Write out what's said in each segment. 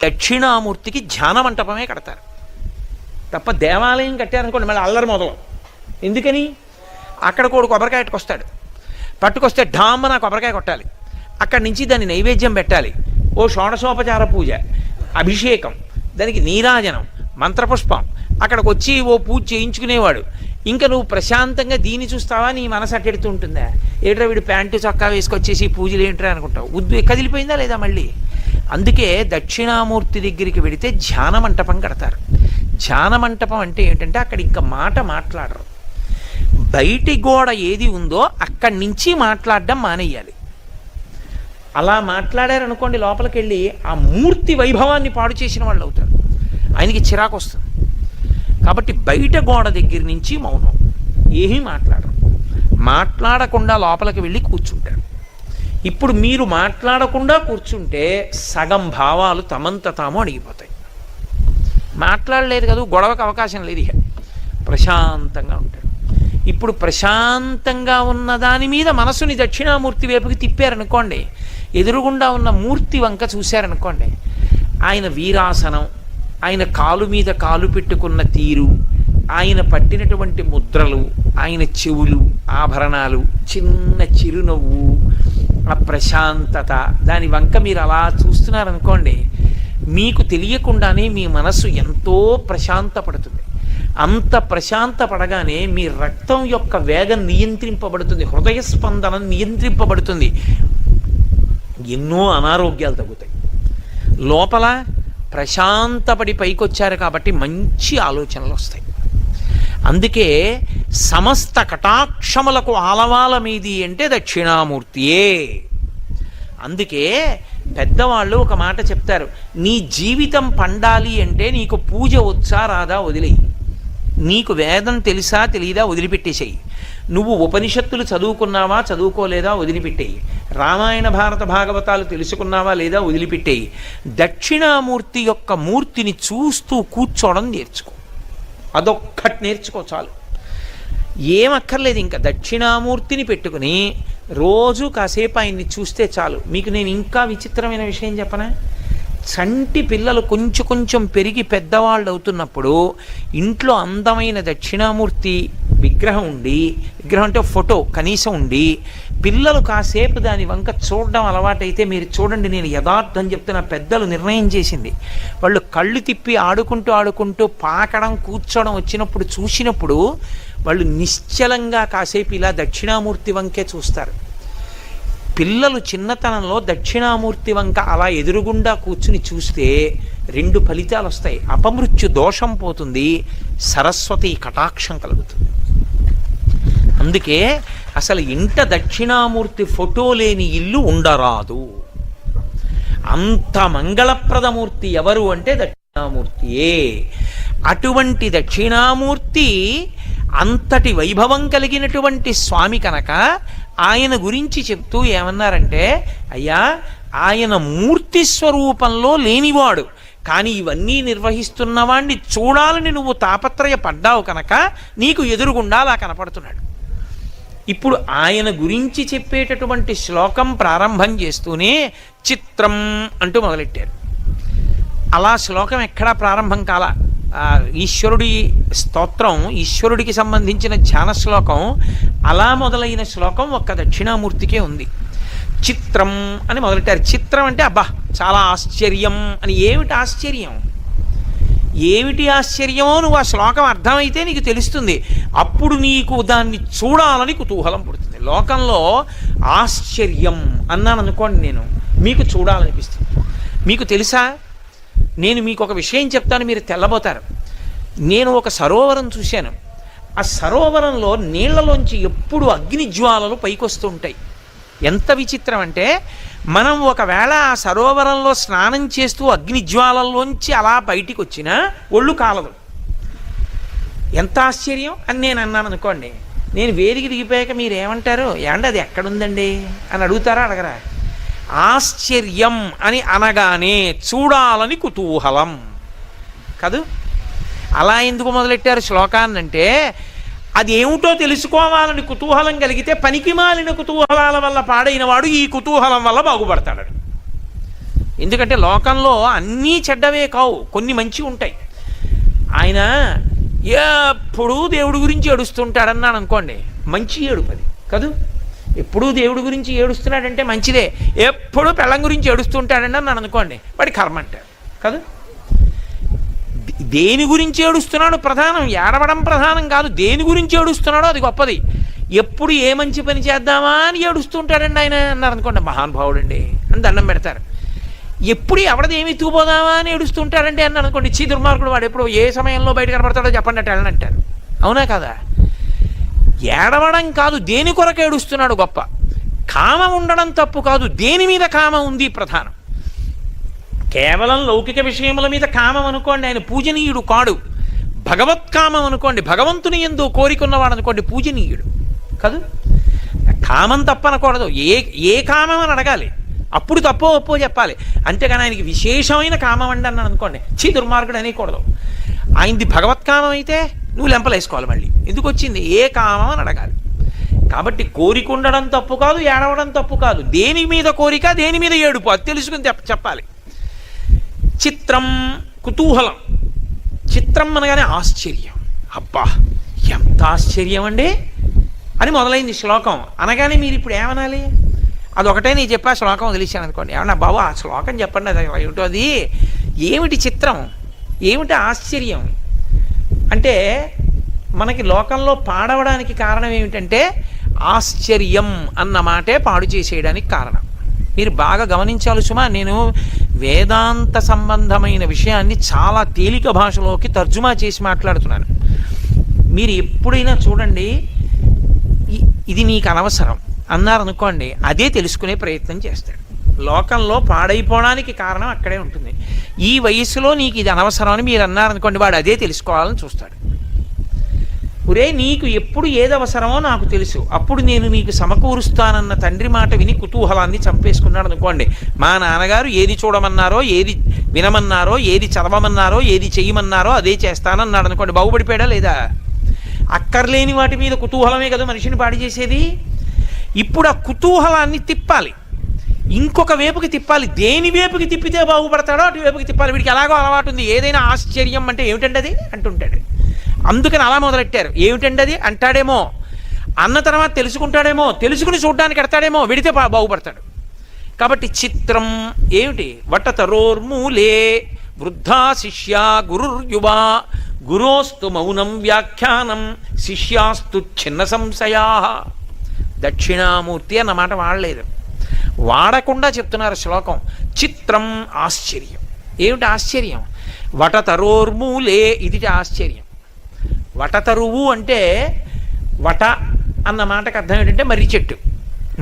దక్షిణామూర్తికి ధ్యాన మంటపమే కడతారు తప్ప దేవాలయం కట్టారనుకోండి మళ్ళీ అల్లరి మొదలు. ఎందుకని? అక్కడ కూడా కొబ్బరికాయ పట్టుకొస్తే ఢామ్మన కొబ్బరికాయ కొట్టాలి, అక్కడి నుంచి దాన్ని నైవేద్యం పెట్టాలి, ఓ షోడశోపచార పూజ, అభిషేకం, దానికి నీరాజనం, మంత్రపుష్పం, అక్కడికి వచ్చి ఓ పూజ చేయించుకునేవాడు. ఇంకా నువ్వు ప్రశాంతంగా దీన్ని చూస్తావా? నీ మనసు అట్టెడుతూ ఉంటుందా? ఏట్రా వీడు ప్యాంటు చొక్కా వేసుకొచ్చేసి పూజలు ఏంట్రా అనుకుంటావు. కదిలిపోయిందా లేదా మళ్ళీ? అందుకే దక్షిణామూర్తి దగ్గరికి వెడితే ధ్యాన మంటపం కడతారు. ధ్యాన మంటపం అంటే ఏంటంటే అక్కడ ఇంకా మాట మాట్లాడరు. బయటి గోడ ఏది ఉందో అక్కడి నుంచి మాట్లాడడం మానేయాలి. అలా మాట్లాడారనుకోండి లోపలికి వెళ్ళి ఆ మూర్తి వైభవాన్ని పాడు చేసిన వాళ్ళు అవుతారు, ఆయనకి చిరాకు వస్తుంది. కాబట్టి బయట గోడ దగ్గర నుంచి మౌనం, ఏమీ మాట్లాడరు. మాట్లాడకుండా లోపలికి వెళ్ళి కూర్చుంటారు. ఇప్పుడు మీరు మాట్లాడకుండా కూర్చుంటే సగం భావాలు తమంత తాము అడిగిపోతాయి. మాట్లాడలేదు కదా, గొడవకు అవకాశం లేదు, ఇక ప్రశాంతంగా ఉంటాడు. ఇప్పుడు ప్రశాంతంగా ఉన్న దాని మీద మనసుని దక్షిణామూర్తి వైపుకి తిప్పారనుకోండి, ఎదురుగుండా ఉన్న మూర్తి వంక చూశారనుకోండి, ఆయన వీరాసనం, ఆయన కాలు మీద కాలు పెట్టుకున్న తీరు, ఆయన పట్టినటువంటి ముద్రలు, ఆయన చెవులు, ఆభరణాలు, చిన్న చిరునవ్వు, ఆ ప్రశాంతత, దాని వంక మీరు అలా చూస్తున్నారనుకోండి, మీకు తెలియకుండానే మీ మనస్సు ఎంతో ప్రశాంతపడుతుంది. అంత ప్రశాంతపడగానే మీ రక్తం యొక్క వేగం నియంత్రింపబడుతుంది, హృదయ స్పందన నియంత్రింపబడుతుంది, ఎన్నో అనారోగ్యాలు తగ్గుతాయి. లోపల ప్రశాంతపడి పైకొచ్చారు కాబట్టి మంచి ఆలోచనలు వస్తాయి. అందుకే సమస్త కటాక్షములకు ఆలవాల మీది అంటే దక్షిణామూర్తియే. అందుకే పెద్దవాళ్ళు ఒక మాట చెప్తారు, నీ జీవితం పండాలి అంటే నీకు పూజ వచ్చా రాదా వదిలేయి, నీకు వేదం తెలుసా తెలియదా వదిలిపెట్టేసేయి, నువ్వు ఉపనిషత్తులు చదువుకున్నావా చదువుకోలేదా వదిలిపెట్టేయి, రామాయణ భారత భాగవతాలు తెలుసుకున్నావా లేదా వదిలిపెట్టేయి. దక్షిణామూర్తి యొక్క మూర్తిని చూస్తూ కూర్చోవడం నేర్చుకో, అదొక్కటి నేర్చుకో చాలు, ఏమక్కర్లేదు. ఇంకా దక్షిణామూర్తిని పెట్టుకుని రోజు కాసేపు ఆయన్ని చూస్తే చాలు. మీకు నేను ఇంకా విచిత్రమైన విషయం చెప్పనా? చంటి పిల్లలు కొంచెం కొంచెం పెరిగి పెద్దవాళ్ళు అవుతున్నప్పుడు ఇంట్లో అందమైన దక్షిణామూర్తి విగ్రహం ఉండి, విగ్రహం అంటే ఫోటో కనీసం ఉండి, పిల్లలు కాసేపు దాని వంక చూడడం అలవాటైతే మీరు చూడండి, నేను యథార్థం చెప్తున్న, పెద్దలు నిర్ణయం చేసింది, వాళ్ళు కళ్ళు తిప్పి ఆడుకుంటూ పాకడం కూర్చోవడం వచ్చినప్పుడు చూసినప్పుడు వాళ్ళు నిశ్చలంగా కాసేపు ఇలా దక్షిణామూర్తి వంకే చూస్తారు. పిల్లలు చిన్నతనంలో దక్షిణామూర్తి వంక అలా ఎదురుగుండా కూర్చుని చూస్తే రెండు ఫలితాలు వస్తాయి. అపమృత్యు దోషం పోతుంది, సరస్వతి కటాక్షం కలుగుతుంది. అందుకే అసలు ఇంట దక్షిణామూర్తి ఫోటో లేని ఇల్లు ఉండరాదు. అంత మంగళప్రదమూర్తి ఎవరు అంటే దక్షిణామూర్తియే. అటువంటి దక్షిణామూర్తి అంతటి వైభవం కలిగినటువంటి స్వామి కనుక ఆయన గురించి చెప్తూ ఏమన్నారంటే, అయ్యా ఆయన మూర్తి స్వరూపంలో లేనివాడు, కానీ ఇవన్నీ నిర్వహిస్తున్నవాణ్ణి చూడాలని నువ్వు తాపత్రయపడ్డావు కనుక నీకు ఎదురుగుండా అలా కనపడుతున్నాడు. ఇప్పుడు ఆయన గురించి చెప్పేటటువంటి శ్లోకం ప్రారంభం చేస్తూనే చిత్రం అంటూ మొదలెట్టారు. అలా శ్లోకం ఎక్కడా ప్రారంభం కాల. ఈశ్వరుడి స్తోత్రం, ఈశ్వరుడికి సంబంధించిన ధ్యాన శ్లోకం, అలా మొదలైన శ్లోకం ఒక్క దక్షిణామూర్తికే ఉంది. చిత్రం అని మొదలెట్టారు. చిత్రం అంటే అబ్బా చాలా ఆశ్చర్యం అని. ఏమిటి ఆశ్చర్యం? ఏమిటి ఆశ్చర్యమో నువ్వు ఆ శ్లోకం అర్థమైతే నీకు తెలుస్తుంది. అప్పుడు నీకు దాన్ని చూడాలని కుతూహలం పుడుతుంది. లోకంలో ఆశ్చర్యం అన్నాను అనుకోండి, నేను మీకు చూడాలనిపిస్తుంది. మీకు తెలుసా, నేను మీకు ఒక విషయం చెప్తాను, మీరు తెల్లబోతారు. నేను ఒక సరోవరం చూశాను. ఆ సరోవరంలో నీళ్లలోంచి ఎప్పుడు అగ్ని జ్వాలలు పైకొస్తూ ఉంటాయి. ఎంత విచిత్రం అంటే, మనం ఒకవేళ ఆ సరోవరంలో స్నానం చేస్తూ అగ్ని జ్వాలల్లోంచి అలా బయటికి వచ్చినా ఒళ్ళు కాలదు. ఎంత ఆశ్చర్యం అని నేను అన్నాను అనుకోండి. నేను వేదిక దిగిపోయాక మీరు ఏమంటారు? ఏమంటే అది ఎక్కడుందండి అని అడుగుతారా అడగరా? ఆశ్చర్యం అని అనగానే చూడాలని కుతూహలం కాదు. అలా ఎందుకు మొదలెట్టారు శ్లోకాన్నంటే, అది ఏమిటో తెలుసుకోవాలని కుతూహలం కలిగితే పనికి మాలిన కుతూహలాల వల్ల పాడైన వాడు ఈ కుతూహలం వల్ల బాగుపడతాడు. ఎందుకంటే లోకంలో అన్నీ చెడ్డవే కావు, కొన్ని మంచి ఉంటాయి. ఆయన ఎప్పుడూ దేవుడి గురించి ఏడుస్తుంటాడన్నాను అనుకోండి, మంచి ఏడుపు అది కదూ. ఎప్పుడూ దేవుడి గురించి ఏడుస్తున్నాడంటే మంచిదే. ఎప్పుడూ పెళ్ళం గురించి ఏడుస్తుంటాడండి అన్నాను అనుకోండి, వాడి కర్మ అంటాడు కదా. దేని గురించి ఏడుస్తున్నాడు ప్రధానం, ఏడవడం ప్రధానం కాదు. దేని గురించి ఏడుస్తున్నాడో అది గొప్పది. ఎప్పుడు ఏ మంచి పని చేద్దామా అని ఏడుస్తుంటాడండి ఆయన అన్నారు అనుకోండి, మహానుభావుడండి అని దండం పెడతారు. ఎప్పుడు ఎవడది ఏమి తూపోదామా అని ఏడుస్తుంటాడండి అన్నాను అనుకోండి, చీ దుర్మార్గుడు వాడు ఎప్పుడు ఏ సమయంలో బయట కనబడతాడో చెప్పండి అట్టు వెళ్ళనంటారు. అవునా కదా? ఏడవడం కాదు, దేని కొరకు ఏడుస్తున్నాడు గొప్ప. కామం ఉండడం తప్పు కాదు, దేని మీద కామం ఉంది ప్రధానం. కేవలం లౌకిక విషయముల మీద కామం అనుకోండి, ఆయన పూజనీయుడు కాడు. భగవత్కామం అనుకోండి, భగవంతుని యందు కోరికున్నవాడు అనుకోండి, పూజనీయుడు కాదు. కామం తప్పనకూడదు, ఏ కామం అని అడగాలి, అప్పుడు తప్పో ఒప్పో చెప్పాలి. అంతేగాని ఆయనకి విశేషమైన కామం అండి అన్నాను అనుకోండి, చీ దుర్మార్గుడు అనేకూడదు. ఆయనది భగవత్కామం అయితే నువ్వు లెంపలేసుకోవాలి. మళ్ళీ ఎందుకు వచ్చింది, ఏ కామం అని అడగాలి. కాబట్టి కోరిక ఉండడం తప్పు కాదు, ఏడవడం తప్పు కాదు. దేని మీద కోరిక, దేని మీద ఏడుపు, అది తెలుసుకుని చెప్పాలి. చిత్రం, కుతూహలం. చిత్రం అనగానే ఆశ్చర్యం. అబ్బా ఎంత ఆశ్చర్యం అండి అని మొదలైంది శ్లోకం అనగానే మీరు ఇప్పుడు ఏమనాలి? అదొకటే నేను చెప్పా, శ్లోకం వదిలేశాను అనుకోండి. ఏమన్నా బాబు ఆ శ్లోకం చెప్పండి, అది ఏమిటో, అది ఏమిటి చిత్రం, ఏమిటి ఆశ్చర్యం అంటే మనకి లోకంలో పాడవడానికి కారణం ఏమిటంటే ఆశ్చర్యం అన్న మాటే పాడు చేసేయడానికి కారణం. మీరు బాగా గమనించాలి సుమా, నేను వేదాంత సంబంధమైన విషయాన్ని చాలా తేలిక భాషలోకి తర్జుమా చేసి మాట్లాడుతున్నాను. మీరు ఎప్పుడైనా చూడండి, ఇది నీకు అనవసరం అన్నారనుకోండి, అదే తెలుసుకునే ప్రయత్నం చేస్తాడు. లోకంలో పాడైపోవడానికి కారణం అక్కడే ఉంటుంది. ఈ వయసులో నీకు ఇది అనవసరం అని మీరు అన్నారనుకోండి, వాడు అదే తెలుసుకోవాలని చూస్తాడు. ఒరే నీకు ఎప్పుడు ఏది అవసరమో నాకు తెలుసు, అప్పుడు నేను నీకు సమకూరుస్తానన్న తండ్రి మాట విని కుతూహలాన్ని చంపేసుకున్నాడు అనుకోండి. మా నాన్నగారు ఏది చూడమన్నారో, ఏది వినమన్నారో, ఏది చదవమన్నారో, ఏది చెయ్యమన్నారో అదే చేస్తానన్నాడు అనుకోండి, బాగుపడిపోయాడా లేదా? అక్కర్లేని వాటి మీద కుతూహలమే కదా మనిషిని పాడి చేసేది. ఇప్పుడు ఆ కుతూహలాన్ని తిప్పాలి, ఇంకొక వేపుకి తిప్పాలి. దేని వేపుకి తిప్పితే బాగుపడతాడో అటు వేపుకి తిప్పాలి. వీడికి ఎలాగో అలవాటు ఉంది, ఏదైనా ఆశ్చర్యం అంటే ఏమిటండి అది అంటుంటాడు. అందుకని అలా మొదలెట్టారు. ఏమిటండి అది అంటాడేమో, అన్న తర్వాత తెలుసుకుంటాడేమో, తెలుసుకుని చూడ్డానికి ఎడతాడేమో, విడితే బాగుపడతాడు. కాబట్టి చిత్రం ఏమిటి? వటతరోర్మూలే వృద్ధా శిష్యా గురుర్యువా గురోస్తు మౌనం వ్యాఖ్యానం శిష్యాస్తు చిన్న సంశయా. దక్షిణామూర్తి అన్నమాట వాడలేదు, వాడకుండా చెప్తున్నారు శ్లోకం. చిత్రం ఆశ్చర్యం. ఏమిటి ఆశ్చర్యం? వటతరోర్మూలే, ఇది ఆశ్చర్యం. వటతరువు అంటే వట అన్న మాటకు అర్థం ఏంటంటే మర్రి చెట్టు,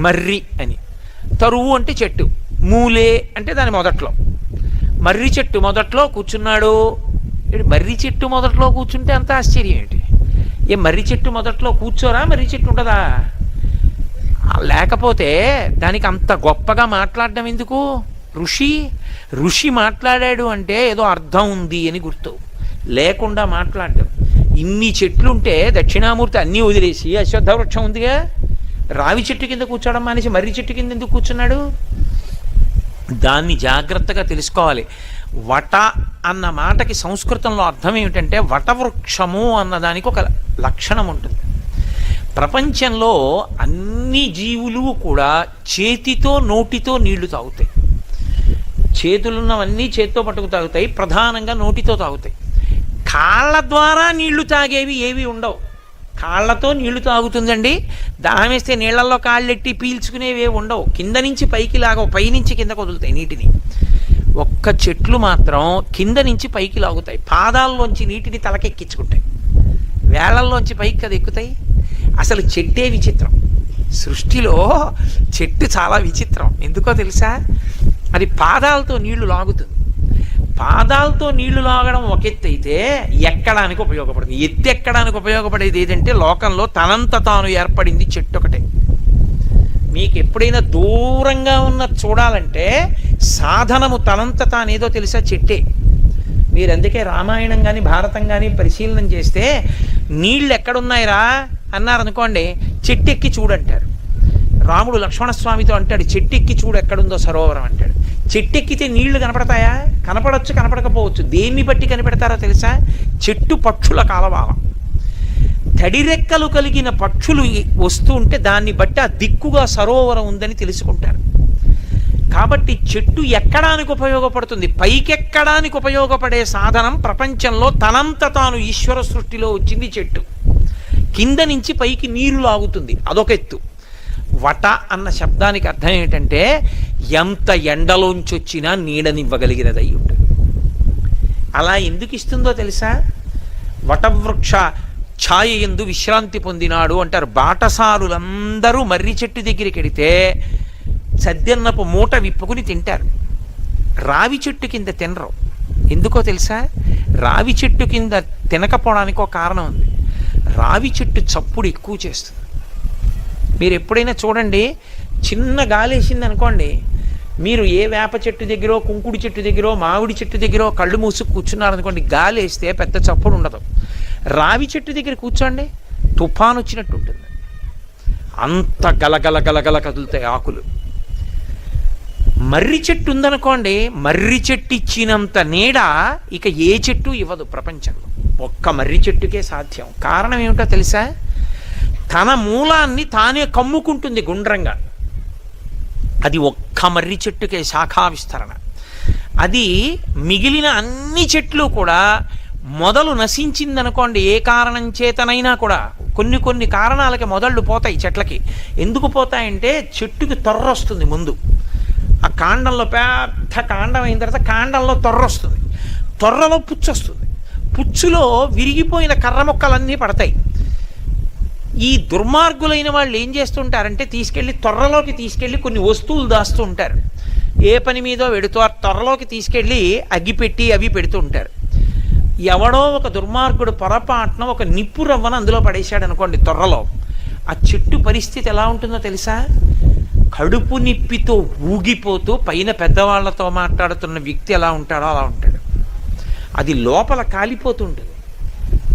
మర్రి అని. తరువు అంటే చెట్టు, మూలే అంటే దాని మొదట్లో. మర్రి చెట్టు మొదట్లో కూర్చున్నాడు. మర్రి చెట్టు మొదట్లో కూర్చుంటే అంత ఆశ్చర్యం ఏంటి? ఏ మర్రి చెట్టు మొదట్లో కూర్చోరా? మర్రి చెట్టు ఉంటుందా? లేకపోతే దానికి అంత గొప్పగా మాట్లాడడం ఎందుకు? ఋషి మాట్లాడాడు అంటే ఏదో అర్థం ఉంది అని గుర్తు, లేకుండా మాట్లాడడం. ఇన్ని చెట్లుంటే దక్షిణామూర్తి అన్నీ వదిలేసి అశ్వత్థ వృక్షం ఉందిగా, రావి చెట్టు కింద కూర్చోవడం మానేసి మర్రి చెట్టు కింద ఎందుకు కూర్చున్నాడు? దాన్ని జాగ్రత్తగా తెలుసుకోవాలి. వట అన్న మాటకి సంస్కృతంలో అర్థం ఏమిటంటే వటవృక్షము అన్నదానికి ఒక లక్షణం ఉంటుంది. ప్రపంచంలో అన్ని జీవులు కూడా చేతితో నోటితో నీళ్లు తాగుతాయి. చేతులున్నవన్నీ చేతితో పట్టుకు తాగుతాయి, ప్రధానంగా నోటితో తాగుతాయి. కాళ్ళ ద్వారా నీళ్లు తాగేవి ఏవి ఉండవు. కాళ్ళతో నీళ్లు తాగుతుందండి, దాహం వేస్తే నీళ్లలో కాళ్ళెట్టి పీల్చుకునేవి ఉండవు. కింద నుంచి పైకి లాగవు, పైనుంచి కిందకు వదులుతాయి నీటిని. ఒక్క చెట్లు మాత్రం కింద నుంచి పైకి లాగుతాయి, పాదాల్లోంచి నీటిని తలకెక్కించుకుంటాయి, వేళ్లల్లోంచి పైకి కదా ఎక్కుతాయి. అసలు చెట్టే విచిత్రం. సృష్టిలో చెట్టు చాలా విచిత్రం. ఎందుకో తెలుసా? అది పాదాలతో నీళ్లు లాగుతుంది. పాదాలతో నీళ్లు లాగడం ఒక ఎత్తు అయితే ఎక్కడానికి ఉపయోగపడుతుంది. ఎత్తి ఎక్కడానికి ఉపయోగపడేది ఏదంటే లోకంలో తనంత తాను ఏర్పడింది చెట్టు ఒకటే. మీకు ఎప్పుడైనా దూరంగా ఉన్న చూడాలంటే సాధనము తనంత తానేదో తెలుసా? చెట్టే. మీరు అందుకే రామాయణం కానీ భారతం కానీ పరిశీలనం చేస్తే నీళ్ళు ఎక్కడున్నాయిరా అన్నారనుకోండి, చెట్టు ఎక్కి చూడంటారు. రాముడు లక్ష్మణస్వామితో అంటాడు, చెట్టు ఎక్కి చూడు ఎక్కడుందో సరోవరం అంటాడు. చెట్టెక్కితే నీళ్లు కనపడతాయా? కనపడచ్చు, కనపడకపోవచ్చు. దేన్ని బట్టి కనిపెడతారో తెలుసా? చెట్టు పక్షుల కాలవాలం. తడిరెక్కలు కలిగిన పక్షులు వస్తూ ఉంటే దాన్ని బట్టి ఆ దిక్కుగా సరోవరం ఉందని తెలుసుకుంటారు. కాబట్టి చెట్టు ఎక్కడానికి ఉపయోగపడుతుంది. పైకెక్కడానికి ఉపయోగపడే సాధనం ప్రపంచంలో తనంత తాను ఈశ్వర సృష్టిలో వచ్చింది చెట్టు. కింద నుంచి పైకి నీరు లాగుతుంది, అదొక ఎత్తు. వట అన్న శబ్దానికి అర్థం ఏంటంటే ఎంత ఎండలోంచి వచ్చినా నీడనివ్వగలిగినది అయి ఉంటుంది. అలా ఎందుకు ఇస్తుందో తెలుసా? వటవృక్ష ఛాయ ఎందు విశ్రాంతి పొందినాడు అంటారు. బాటసారులందరూ మర్రి చెట్టు దగ్గరికి వెడితే సద్దెన్నపు మూట విప్పుకుని తింటారు. రావి చెట్టు కింద తినరు. ఎందుకో తెలుసా? రావి చెట్టు కింద తినకపోవడానికి ఒక కారణం ఉంది. రావి చెట్టు చప్పుడు ఎక్కువ చేస్తుంది. మీరు ఎప్పుడైనా చూడండి, చిన్న గాలి వేసింది అనుకోండి, మీరు ఏ వేప చెట్టు దగ్గర, కుంకుడి చెట్టు దగ్గర, మామిడి చెట్టు దగ్గర కళ్ళు మూసుకు కూర్చున్నారనుకోండి, గాలి వేస్తే పెద్ద చప్పుడు ఉండదు. రావి చెట్టు దగ్గర కూర్చోండి, తుఫాను వచ్చినట్టు ఉంటుంది. అంత గలగల గలగల కదులుతాయి ఆకులు. మర్రి చెట్టు ఉందనుకోండి, మర్రి చెట్టు ఇచ్చినంత నీడ ఇక ఏ చెట్టు ఇవ్వదు ప్రపంచంలో. ఒక్క మర్రి చెట్టుకే సాధ్యం. కారణం ఏమిటో తెలుసా? తన మూలాన్ని తానే కమ్ముకుంటుంది గుండ్రంగా. అది ఒక్క మర్రి చెట్టుకే శాఖా విస్తరణ. అది మిగిలిన అన్ని చెట్లు కూడా మొదలు నశించిందనుకోండి, ఏ కారణం చేతనైనా కూడా, కొన్ని కొన్ని కారణాలకి మొదళ్ళు పోతాయి చెట్లకి. ఎందుకు పోతాయంటే చెట్టుకి తొర్ర వస్తుంది ముందు. ఆ కాండంలో పెద్ద కాండం అయిన తర్వాత కాండంలో తొర్ర వస్తుంది, తొర్రలో పుచ్చు వస్తుంది, పుచ్చులో విరిగిపోయిన కర్ర మొక్కలన్నీ పడతాయి. ఈ దుర్మార్గులైన వాళ్ళు ఏం చేస్తుంటారంటే తీసుకెళ్ళి తొర్రలోకి తీసుకెళ్ళి కొన్ని వస్తువులు దాస్తూ ఉంటారు. ఏ పని మీదో వెడుతూ ఆ తొర్రలోకి తీసుకెళ్ళి అగ్గిపెట్టి అవి పెడుతూ ఉంటారు. ఎవడో ఒక దుర్మార్గుడు పొరపాటున ఒక నిప్పు రవ్వను అందులో పడేశాడు అనుకోండి తొర్రలో, ఆ చెట్టు పరిస్థితి ఎలా ఉంటుందో తెలుసా? కడుపు నిప్పితో ఊగిపోతూ పైన పెద్దవాళ్లతో మాట్లాడుతున్న వ్యక్తి ఎలా ఉంటాడో అలా ఉంటాడు. అది లోపల కాలిపోతుంటుంది,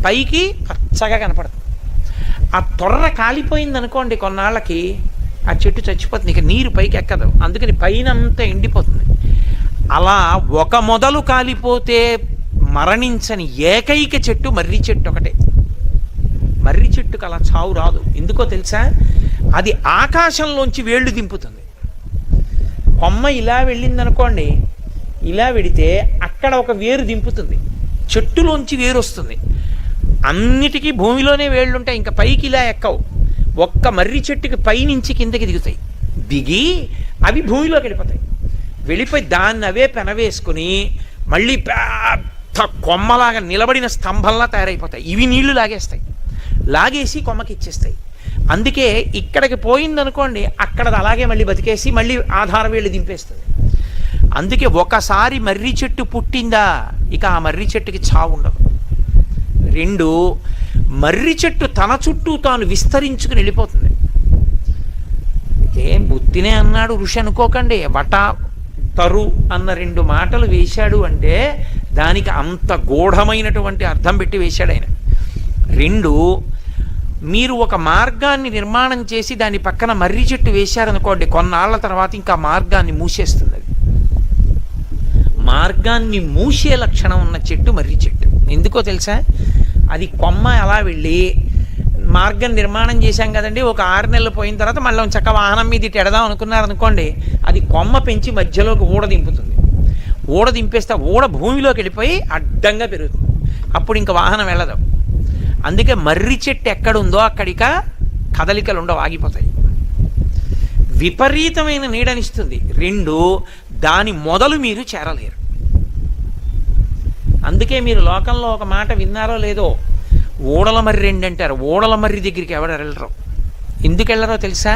పైకి పచ్చగా కనపడుతుంది. ఆ తొర్ర కాలిపోయింది అనుకోండి కొన్నాళ్ళకి, ఆ చెట్టు చచ్చిపోతుంది, ఇక నీరు పైకి ఎక్కదు, అందుకని పైన అంతా ఎండిపోతుంది. అలా ఒక మొదలు కాలిపోతే మరణించని ఏకైక చెట్టు మర్రి చెట్టు ఒకటే. మర్రి చెట్టుకు అలా చావు రాదు. ఎందుకో తెలుసా? అది ఆకాశంలోంచి వేళ్ళు దింపుతుంది. కొమ్మ ఇలా వెళ్ళిందనుకోండి, ఇలా వెడితే అక్కడ ఒక వేరు దింపుతుంది, చెట్టులోంచి వేరు వస్తుంది. అన్నిటికీ భూమిలోనే వేళ్ళుంటాయి, ఇంకా పైకి ఇలా ఎక్కవు. ఒక్క మర్రి చెట్టుకి పైనుంచి కిందకి దిగుతాయి, దిగి అవి భూమిలోకి వెళ్ళిపోతాయి. వెళ్ళిపోయి దాన్ని అవే పెనవేసుకుని మళ్ళీ పెద్ద కొమ్మలాగా నిలబడిన స్తంభంలా తయారైపోతాయి. ఇవి నీళ్లు లాగేస్తాయి, లాగేసి కొమ్మకి ఇచ్చేస్తాయి. అందుకే ఇక్కడికి పోయిందనుకోండి, అక్కడది అలాగే మళ్ళీ బతికేసి మళ్ళీ ఆధార వేళ్ళు దింపేస్తుంది. అందుకే ఒకసారి మర్రి చెట్టు పుట్టిందా ఇక ఆ మర్రి చెట్టుకి చావు ఉండదు. రెండు, మర్రి చెట్టు తన చుట్టూ తాను విస్తరించుకుని వెళ్ళిపోతుంది. ఏం బుత్తినే అన్నాడు ఋషి అనుకోకండి. వట తరు అన్న రెండు మాటలు వేశాడు అంటే దానికి అంత గూఢమైనటువంటి అర్థం పెట్టి వేశాడు ఆయన. రెండు, మీరు ఒక మార్గాన్ని నిర్మాణం చేసి దాని పక్కన మర్రి చెట్టు వేశారనుకోండి, కొన్నాళ్ల తర్వాత ఇంకా మార్గాన్ని మూసేస్తుంది. అది మార్గాన్ని మూసే లక్షణం ఉన్న చెట్టు మర్రి చెట్టు. ఎందుకో తెలుసా? అది కొమ్మ అలా వెళ్ళి మార్గం నిర్మాణం చేశాం కదండి, ఒక 6 నెలలు పోయిన తర్వాత మళ్ళీ చక్క వాహనం మీద ఇటు ఎడదాం అనుకున్నారనుకోండి, అది కొమ్మ పెంచి మధ్యలోకి ఊడ దింపుతుంది. ఊడ దింపేస్తే ఊడ భూమిలోకి వెళ్ళిపోయి అడ్డంగా పెరుగుతుంది. అప్పుడు ఇంకా వాహనం వెళ్ళదు. అందుకే మర్రి చెట్టు ఎక్కడుందో అక్కడిక కదలికలు ఉండవు, ఆగిపోతాయి. విపరీతమైన నీడనిస్తుంది. రెండు, దాని మొదలు మీరు చేరలేరు. అందుకే మీరు లోకంలో ఒక మాట విన్నారో లేదో, ఊడల మర్రి రెండు అంటారు. ఊడల మర్రి దగ్గరికి ఎవరు వెళ్ళరు. ఎందుకు వెళ్ళరో తెలుసా?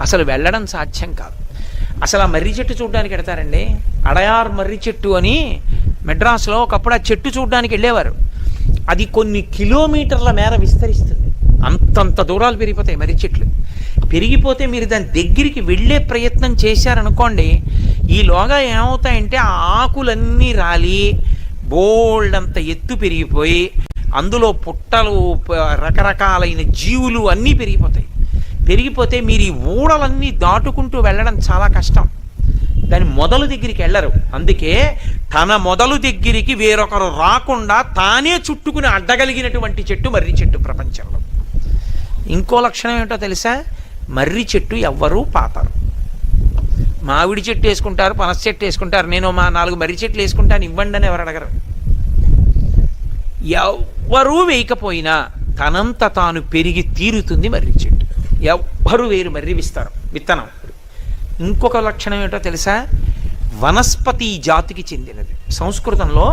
అసలు వెళ్ళడం సాధ్యం కాదు. అసలు ఆ మర్రి చెట్టు చూడడానికి వెడతారండి. అడయార్ మర్రి చెట్టు అని మెడ్రాస్లో ఒకప్పుడు ఆ చెట్టు చూడడానికి వెళ్ళేవారు. అది కొన్ని కిలోమీటర్ల మేర విస్తరిస్తుంది. అంతంత దూరాలు పెరిగిపోతాయి మర్రి చెట్లు. పెరిగిపోతే మీరు దాని దగ్గరికి వెళ్ళే ప్రయత్నం చేశారనుకోండి, ఈలోగా ఏమవుతాయంటే ఆ ఆకులన్నీ రాలి బోల్డ్ అంత ఎత్తు పెరిగిపోయి అందులో పుట్టలు, రకరకాలైన జీవులు అన్నీ పెరిగిపోతాయి. పెరిగిపోతే మీరు ఈ ఊడలన్నీ దాటుకుంటూ వెళ్ళడం చాలా కష్టం. దాని మొదలు దగ్గరికి వెళ్ళరు. అందుకే తన మొదలు దగ్గరికి వేరొకరు రాకుండా తానే చుట్టుకుని అడ్డగలిగినటువంటి చెట్టు మర్రి చెట్టు ప్రపంచంలో. ఇంకో లక్షణం ఏమిటో తెలుసా? మర్రి చెట్టు ఎవ్వరూ పాతరు. మామిడి చెట్టు వేసుకుంటారు, పనస చెట్టు వేసుకుంటారు, నేను మా 4 మర్రి చెట్లు వేసుకుంటాను ఇవ్వండి అని ఎవరు అడగరు. ఎవ్వరూ వేయకపోయినా తనంత తాను పెరిగి తీరుతుంది మర్రి చెట్టు. ఎవ్వరూ వేరు మర్రి విత్తనం. ఇంకొక లక్షణం ఏంటో తెలుసా? వనస్పతి జాతికి చెందినది. సంస్కృతంలో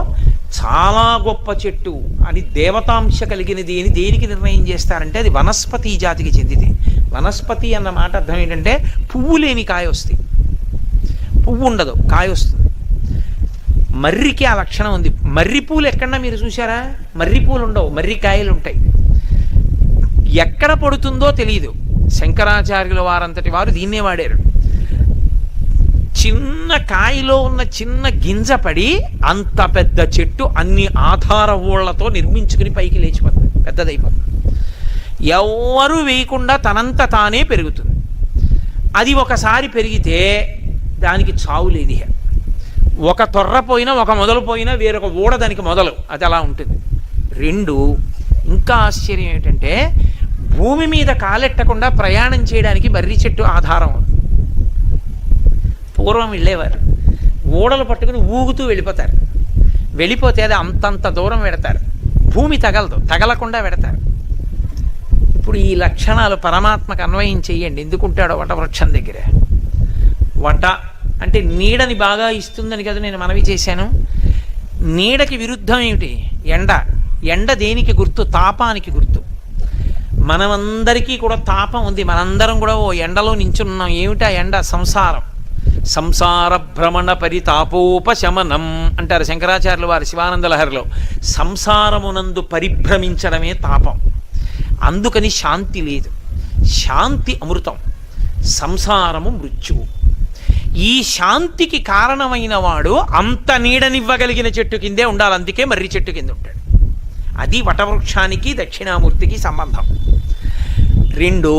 చాలా గొప్ప చెట్టు అని దేవతాంశ కలిగినది అని దేనికి నిర్ణయం చేస్తారంటే అది వనస్పతి జాతికి చెందింది. వనస్పతి అన్న మాట అర్థం ఏంటంటే పువ్వు లేని కాయ వస్తుంది, పువ్వు ఉండదు కాయ వస్తుంది. మర్రికి ఆ లక్షణం ఉంది. మర్రి పూలు ఎక్కడన్నా మీరు చూసారా? మర్రి పూలు ఉండవు, మర్రి కాయలు ఉంటాయి. ఎక్కడ పడుతుందో తెలియదు. శంకరాచార్యుల వారంతటి వారు దీన్నే వాడారు. చిన్న కాయలో ఉన్న చిన్న గింజ పడి అంత పెద్ద చెట్టు అన్ని ఆధార ఊళ్లతో నిర్మించుకుని పైకి లేచిపోతుంది, పెద్దదైపోతుంది. ఎవరు వేయకుండా తనంత తానే పెరుగుతుంది. అది ఒకసారి పెరిగితే దానికి చావు లేదు. ఒక తొర్ర పోయినా, ఒక మొదలు పోయినా వేరొక ఊడ దానికి మొదలు, అది అలా ఉంటుంది. 2, ఇంకా ఆశ్చర్యం ఏంటంటే భూమి మీద కాలెట్టకుండా ప్రయాణం చేయడానికి మర్రి చెట్టు ఆధారం. పూర్వం వెళ్ళేవారు, ఓడలు పట్టుకుని ఊగుతూ వెళ్ళిపోతారు. వెళ్ళిపోతే అది అంతంత దూరం పెడతారు, భూమి తగలదు, తగలకుండా పెడతారు. ఇప్పుడు ఈ లక్షణాలు పరమాత్మకు అన్వయం చెయ్యండి. ఎందుకుంటాడో వటవృక్షం దగ్గర. వట అంటే నీడని బాగా ఇస్తుందని కదా నేను మనవి చేశాను. నీడకి విరుద్ధం ఏమిటి? ఎండ. ఎండ దేనికి గుర్తు? తాపానికి గుర్తు. మనమందరికీ కూడా తాపం ఉంది, మనందరం కూడా ఓ ఎండలో నించున్నాం. ఏమిటా ఎండ? సంసారం. సంసార భ్రమణ పరితాపోపశమనం అంటారు శంకరాచార్యులు వారి శివానంద లహరిలో. సంసారమునందు పరిభ్రమించడమే తాపం. అందుకని శాంతి లేదు. శాంతి అమృతం, సంసారము మృత్యువు. ఈ శాంతికి కారణమైన వాడు అంత నీడనివ్వగలిగిన చెట్టు కిందే ఉండాలి. అందుకే మర్రి చెట్టు కింద ఉంటాడు. అది వటవృక్షానికి దక్షిణామూర్తికి సంబంధం. 2,